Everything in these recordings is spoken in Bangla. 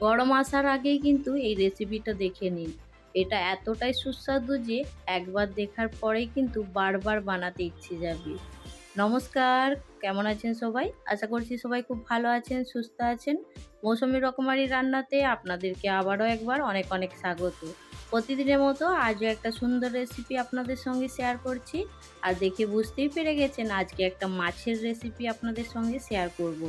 গরম আসার আগেই কিন্তু এই রেসিপিটা দেখে নিন। এটা এতটাই সুস্বাদু যে একবার দেখার পরেই কিন্তু বারবার বানাতে ইচ্ছে যাবে। নমস্কার, কেমন আছেন সবাই? আশা করছি সবাই খুব ভালো আছেন, সুস্থ আছেন। মৌসুমী রকমারি রান্নাতে আপনাদেরকে আবারও একবার অনেক অনেক স্বাগত। প্রতিদিনের মতো আজও একটা সুন্দর রেসিপি আপনাদের সঙ্গে শেয়ার করছি। আর দেখে বুঝতেই পেরে গেছেন আজকে একটা মাছের রেসিপি আপনাদের সঙ্গে শেয়ার করব।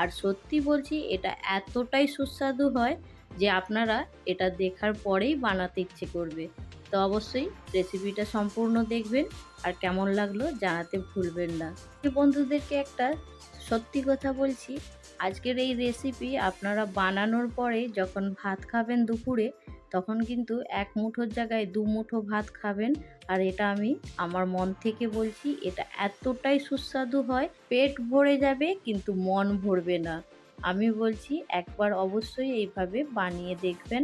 আর সত্যি বলছি এটা এতটাই সুস্বাদু হয় যে আপনারা এটা দেখার পরেই বানাতে ইচ্ছে করবে। তো অবশ্যই রেসিপিটা সম্পূর্ণ দেখবেন আর কেমন লাগলো জানাতে ভুলবেন না। বন্ধুদেরকে একটা সত্যি কথা বলছি, আজকের এই রেসিপি আপনারা বানানোর পরে যখন ভাত খাবেন দুপুরে, তখন কিন্তু এক মুঠোর জায়গায় দু মুঠো ভাত খাবেন। আর এটা আমি আমার মন থেকে বলছি, এটা এতটাই সুস্বাদু হয়, পেট ভরে যাবে কিন্তু মন ভরবে না। আমি বলছি একবার অবশ্যই এইভাবে বানিয়ে দেখবেন।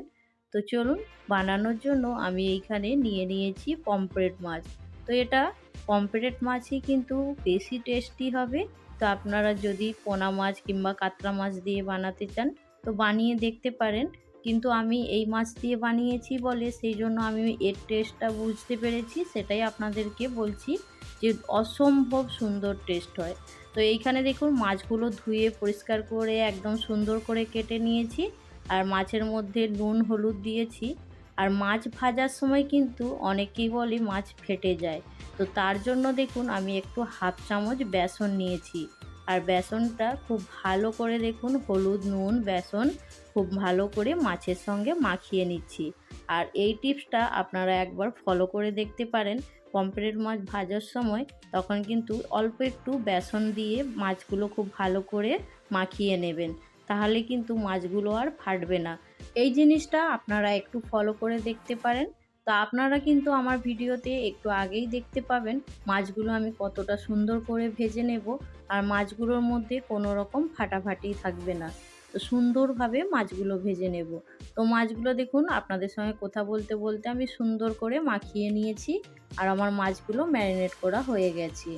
তো চলুন, বানানোর জন্য আমি এইখানে নিয়ে নিয়েছি পমফ্রেট মাছ। তো এটা পমফ্রেট মাছই কিন্তু বেশি টেস্টি হবে। তো আপনারা যদি পোনা মাছ কিংবা কাতলা মাছ দিয়ে বানাতে চান তো বানিয়ে দেখতে পারেন। কিন্তু আমি এই মাছ দিয়ে বানিয়েছি বলে সেই জন্য আমি এর টেস্টটা বুঝতে পেরেছি, সেটাই আপনাদেরকে বলছি যে অসম্ভব সুন্দর টেস্ট হয়। তো এইখানে দেখুন মাছগুলো ধুয়ে পরিষ্কার করে একদম সুন্দর করে কেটে নিয়েছি। আর মাছের মধ্যে নুন হলুদ দিয়েছি। আর মাছ ভাজার সময় কিন্তু অনেকেই বলে মাছ ফেটে যায়, তো তার জন্য দেখুন আমি একটু হাফ চামচ বেসন নিয়েছি। আর বেসনটা খুব ভালো করে দেখুন হলুদ নুন বেসন খুব ভালো করে মাছের সঙ্গে মাখিয়ে নিচ্ছি। আর এই টিপসটা আপনারা একবার ফলো করে দেখতে পারেন। পমফ্রেট মাছ ভাজার সময় তখন কিন্তু অল্প একটু বেসন দিয়ে মাছগুলো খুব ভালো করে মাখিয়ে নেবেন, তাহলে কিন্তু মাছগুলো আর ফাটবে না। এই জিনিসটা আপনারা একটু ফলো করে দেখতে পারেন। তো আপনারা কিন্তু আমার ভিডিওতে একটু আগেই দেখতে পাবেন মাছগুলো আমি কতটা সুন্দর করে ভেজে নেব। আর মাছগুলোর মধ্যে কোনো রকম ফাটাফাটি থাকবে না। তো সুন্দরভাবে মাছগুলো ভেজে নেব। তো মাছগুলো দেখুন আপনাদের সঙ্গে কথা বলতে বলতে আমি সুন্দর করে মাখিয়ে নিয়েছি। আর আমার মাছগুলো ম্যারিনেট করা হয়ে গেছে।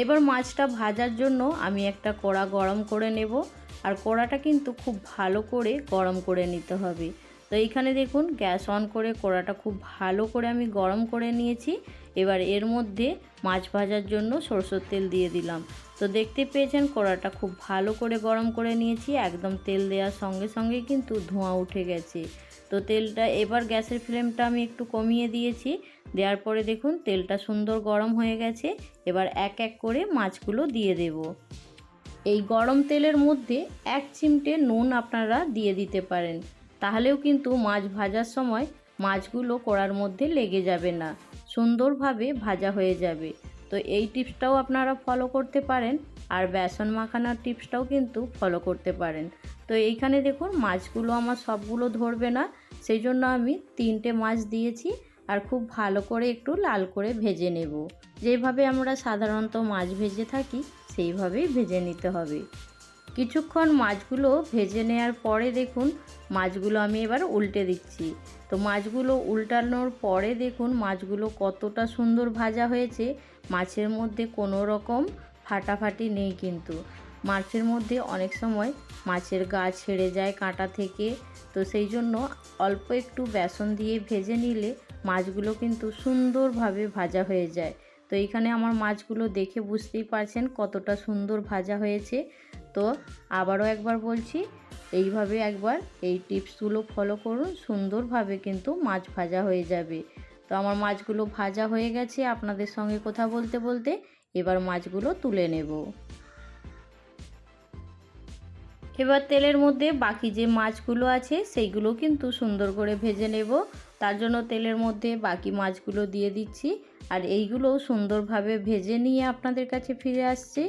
এবার মাছটা ভাজার জন্য আমি একটা কড়া গরম করে নেব। আর কড়াটা কিন্তু খুব ভালো করে গরম করে নিতে হবে। তো এইখানে দেখুন গ্যাস অন করে কড়াটা খুব ভালো করে আমি গরম করে নিয়েছি। এবার এর মধ্যে মাছ ভাজার জন্য সরষের তেল দিয়ে দিলাম। তো দেখতে পেয়েছেন কড়াটা খুব ভালো করে গরম করে নিয়েছি, একদম তেল দেওয়ার সঙ্গে সঙ্গে কিন্তু ধোঁয়া উঠে গেছে। তো তেলটা এবার গ্যাসের ফ্লেমটা আমি একটু কমিয়ে দিয়েছি। দেওয়ার পরে দেখুন তেলটা সুন্দর গরম হয়ে গেছে। এবার এক এক করে মাছগুলো দিয়ে দেব। এই গরম তেলের মধ্যে এক চিমটে নুন আপনারা দিয়ে দিতে পারেন, তাহলেও কিন্তু মাছ ভাজার সময় মাছগুলো কড়ার মধ্যে লেগে যাবে না, সুন্দরভাবে ভাজা হয়ে যাবে। তো এই টিপসটাও আপনারা ফলো করতে পারেন। আর বেসন মাখানোর টিপসটাও কিন্তু ফলো করতে পারেন। তো এইখানে দেখুন মাছগুলো আমার সবগুলো ধরবে না, সেই জন্য আমি 3টে মাছ দিয়েছি। আর খুব ভালো করে একটু লাল করে ভেজে নেব। যেভাবে আমরা সাধারণত মাছ ভেজে থাকি সেইভাবেই ভেজে নিতে হবে। কিছুক্ষণ মাছগুলো ভেজে নেওয়ার পরে দেখুন মাছগুলো আমি এবার উল্টে দিচ্ছি। তো মাছগুলো উল্টানোর পরে দেখুন মাছগুলো কতটা সুন্দর ভাজা হয়েছে। মাছের মধ্যে কোনো রকম ফাটাফাটি নেই কিন্তু। মাছের মধ্যে অনেক সময় মাছের গা ছেড়ে যায় কাঁটা থেকে। তো সেই জন্য অল্প একটু বেসন দিয়ে ভেজে নিলে মাছগুলো কিন্তু সুন্দরভাবে ভাজা হয়ে যায়। তো এইখানে আমার মাছগুলো দেখে বুঝতেই পারছেন কতটা সুন্দর ভাজা হয়েছে। তো আবারও একবার বলছি, এইভাবে একবার এই টিপসগুলো ফলো করুন, সুন্দরভাবে কিন্তু মাছ ভাজা হয়ে যাবে। তো আমার মাছগুলো ভাজা হয়ে গেছে আপনাদের সঙ্গে কথা বলতে বলতে। এবার মাছগুলো তুলে নেব। এবার তেলের মধ্যে বাকি যে মাছগুলো আছে সেইগুলো কিন্তু সুন্দর করে ভেজে নেব। তার জন্য তেলের মধ্যে বাকি মাছগুলো দিয়ে দিচ্ছি। আর এইগুলো সুন্দরভাবে ভেজে নিয়ে আপনাদের কাছে ফিরে আসছি।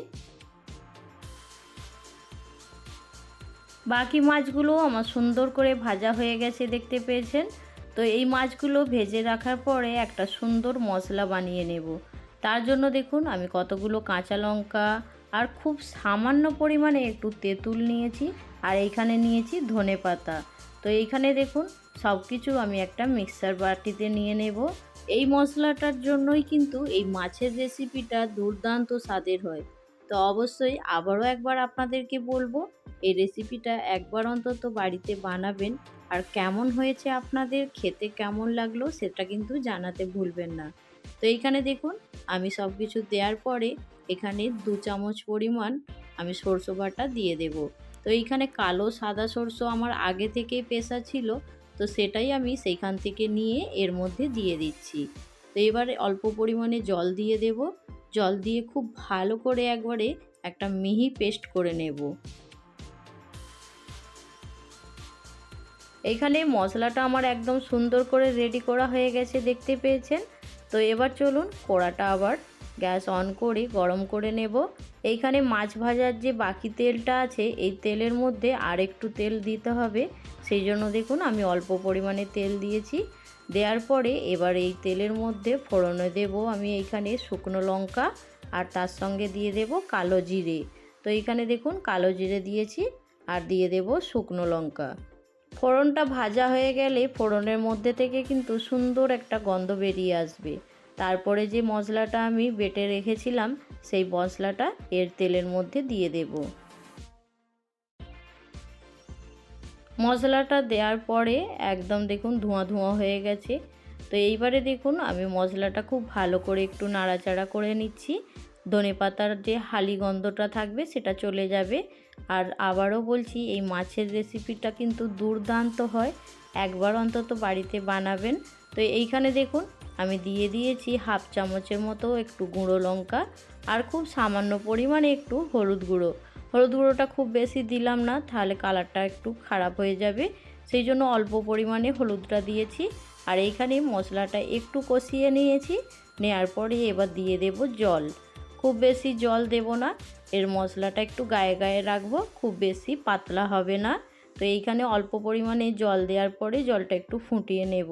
বাকি মাছগুলো আমার সুন্দর করে ভাজা হয়ে গেছে দেখতে পেয়েছেন। তো এই মাছগুলো ভেজে রাখার পরে একটা সুন্দর মশলা বানিয়ে নেব। তার জন্য দেখুন আমি কতগুলো কাঁচা লঙ্কা আর খুব সামান্য পরিমাণে একটু তেঁতুল নিয়েছি। আর এইখানে নিয়েছি ধনেপাতা। তো এইখানে দেখুন সব কিছু আমি একটা মিক্সার বাটিতে নিয়ে নেব। এই মশলাটার জন্যই কিন্তু এই মাছের রেসিপিটা দুর্দান্ত স্বাদের হয়। তো তো অবশ্যই আবারও একবার আপনাদেরকে বলবো, এই রেসিপিটা একবার অন্তত বাড়িতে বানাবেন। আর কেমন হয়েছে আপনাদের, খেতে কেমন লাগলো সেটা কিন্তু জানাতে ভুলবেন না। তো এইখানে দেখুন আমি সব কিছু দেওয়ার পরে এখানে 2 চামচ পরিমাণ আমি সরষে বাটা দিয়ে দেব। তো এইখানে কালো সাদা সরষে আমার আগে থেকেই পেশা ছিল, তো সেটাই আমি সেইখান থেকে নিয়ে এর মধ্যে দিয়ে দিচ্ছি। তো এবারে অল্প পরিমাণে জল দিয়ে দেব। জল দিয়ে খুব ভালো করে একবারে একটা মিহি পেস্ট করে নেব। এইখানে মশলাটা আমার একদম সুন্দর করে রেডি করা হয়ে গেছে, দেখতে পেয়েছেন। তো এবার চলুন কড়াটা আবার গ্যাস অন করে গরম করে নেব। এইখানে মাছ ভাজার যে বাকি তেলটা আছে এই তেলের মধ্যে আর একটু তেল দিতে হবে, সেই জন্য দেখুন আমি অল্প পরিমাণে তেল দিয়েছি। দেওয়ার পরে এবার এই তেলের মধ্যে ফোড়নে দেব আমি এইখানে শুকনো লঙ্কা, আর তার সঙ্গে দিয়ে দেব কালো জিরে। তো এইখানে দেখুন কালো জিরে দিয়েছি আর দিয়ে দেব শুকনো লঙ্কা। ফোড়নটা ভাজা হয়ে গেলে ফোড়নের মধ্যে থেকে কিন্তু সুন্দর একটা গন্ধ বেরিয়ে আসবে। তারপরে যে মশলাটা আমি বেটে রেখেছিলাম সেই মশলাটা এর তেলের মধ্যে দিয়ে দেব। মশলাটা দেওয়ার পরে একদম দেখুন ধোঁয়া ধোঁয়া হয়ে গেছে। তো এইবারে দেখুন আমি মশলাটা খুব ভালো করে একটু নাড়াচাড়া করে নিচ্ছি। ধনেপাতার যে হালি গন্ধটা থাকবে সেটা চলে যাবে। আর আবারও বলছি, এই মাছের রেসিপিটা কিন্তু দুর্দান্ত হয়, একবার অন্তত বাড়িতে বানাবেন। তো এইখানে দেখুন আমি দিয়ে দিয়েছি হাফ চামচের মতো একটু গুঁড়ো লঙ্কা, আর খুব সামান্য পরিমাণে একটু হলুদ গুঁড়ো। হলুদ গুঁড়োটা খুব বেশি দিলাম না, তাহলে কালারটা একটু খারাপ হয়ে যাবে, সেই জন্য অল্প পরিমাণে হলুদটা দিয়েছি। আর এইখানে মশলাটা একটু কষিয়ে নিয়েছি, নেওয়ার পরে এবার দিয়ে দেব জল। খুব বেশি জল দেব না, এর মশলাটা একটু গায়ে গায়ে রাখবো, খুব বেশি পাতলা হবে না। তো এইখানে অল্প পরিমাণে জল দেওয়ার পরে জলটা একটু ফুটিয়ে নেব।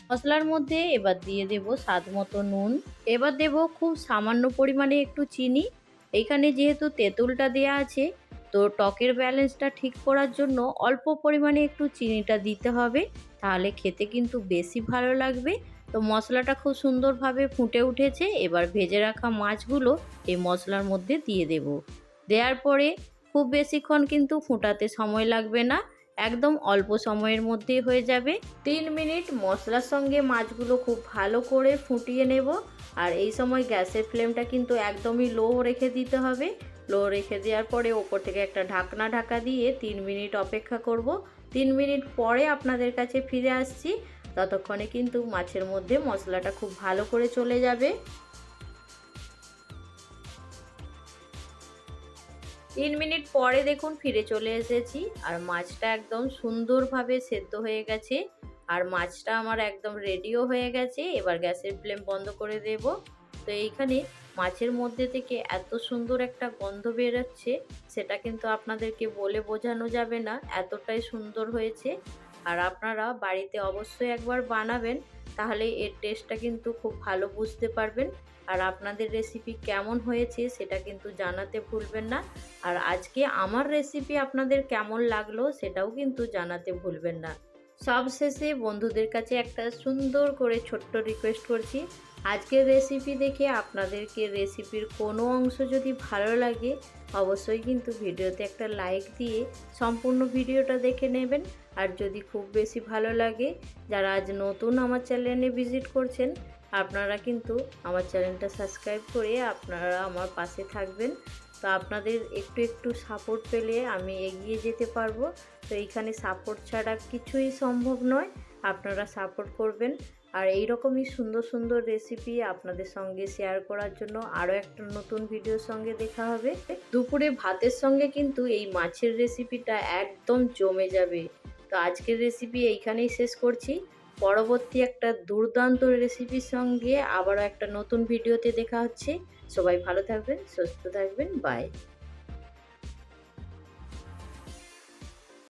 মশলার মধ্যে এবার দিয়ে দেব স্বাদ মতো নুন। এবার দেব খুব সামান্য পরিমাণে একটু চিনি। এইখানে যেহেতু তেঁতুলটা দেয়া আছে, তো টকের ব্যালেন্সটা ঠিক করার জন্য অল্প পরিমাণে একটু চিনিটা দিতে হবে, তাহলে খেতে কিন্তু বেশি ভালো লাগবে। তো মশলাটা খুব সুন্দরভাবে ফুটে উঠেছে, এবার ভেজে রাখা মাছগুলো এই মশলার মধ্যে দিয়ে দেব। দেওয়ার পরে খুব বেশিক্ষণ কিন্তু ফোটাতে সময় লাগবে না, একদম অল্প সময়ের মধ্যেই হয়ে যাবে। 3 মিনিট মশলার সঙ্গে মাছগুলো খুব ভালো করে ফুটিয়ে নেব। আর এই সময় গ্যাসের ফ্লেমটা কিন্তু একদমই লো রেখে দিতে হবে। লো রেখে দেওয়ার পরে ওপর থেকে একটা ঢাকা দিয়ে 3 মিনিট অপেক্ষা করব। 3 মিনিট পরে আপনাদের কাছে ফিরে আসছি। ততক্ষণে কিন্তু মাছের মধ্যে মশলাটা খুব ভালো করে চলে যাবে। 3 মিনিট পরে দেখুন ফিরে চলে এসেছি, আর মাছটা একদম সুন্দরভাবে সেদ্ধ হয়ে গেছে, আর মাছটা আমার একদম রেডিও হয়ে গেছে। এবার গ্যাসের ফ্লেম বন্ধ করে দেব। তো এইখানে মাছের মধ্যে থেকে এত সুন্দর একটা গন্ধ বেরোচ্ছে, সেটা কিন্তু আপনাদেরকে বলে বোঝানো যাবে না, এতটাই সুন্দর হয়েছে। আর আপনারা বাড়িতে অবশ্যই একবার বানাবেন, তাহলে এর টেস্টটা কিন্তু খুব ভালো বুঝতে পারবেন। আর আপনাদের রেসিপি কেমন হয়েছে সেটা কিন্তু জানাতে ভুলবেন না। আর আজকে আমার রেসিপি আপনাদের কেমন লাগলো সেটাও কিন্তু জানাতে ভুলবেন না। সবশেষে বন্ধুদের কাছে একটা সুন্দর করে ছোট্ট রিকোয়েস্ট করছি, আজকের রেসিপি দেখে আপনাদেরকে রেসিপির কোনো অংশ যদি ভালো লাগে অবশ্যই কিন্তু ভিডিওতে একটা লাইক দিয়ে সম্পূর্ণ ভিডিওটা দেখে নেবেন। আর যদি খুব বেশি ভালো লাগে, যারা আজ নতুন আমার চ্যানেলে ভিজিট করছেন, আপনারা কিন্তু আমার চ্যানেলটা সাবস্ক্রাইব করে আপনারা আমার পাশে থাকবেন। তো আপনাদের একটু একটু সাপোর্ট পেলে আমি এগিয়ে যেতে পারবো। তো এইখানে সাপোর্ট ছাড়া কিছুই সম্ভব নয়, আপনারা সাপোর্ট করবেন। আর এই রকমই সুন্দর সুন্দর রেসিপি আপনাদের সঙ্গে শেয়ার করার জন্য আরও একটা নতুন ভিডিওর সঙ্গে দেখা হবে। দুপুরে ভাতের সঙ্গে কিন্তু এই মাছের রেসিপিটা একদম জমে যাবে। তো আজকের রেসিপি এইখানেই শেষ করছি। পরবর্তী একটা দুর্দান্ত রেসিপির সঙ্গে আবারও একটা নতুন ভিডিওতে দেখা হচ্ছে। সবাই ভালো থাকবেন, সুস্থ থাকবেন, বাই।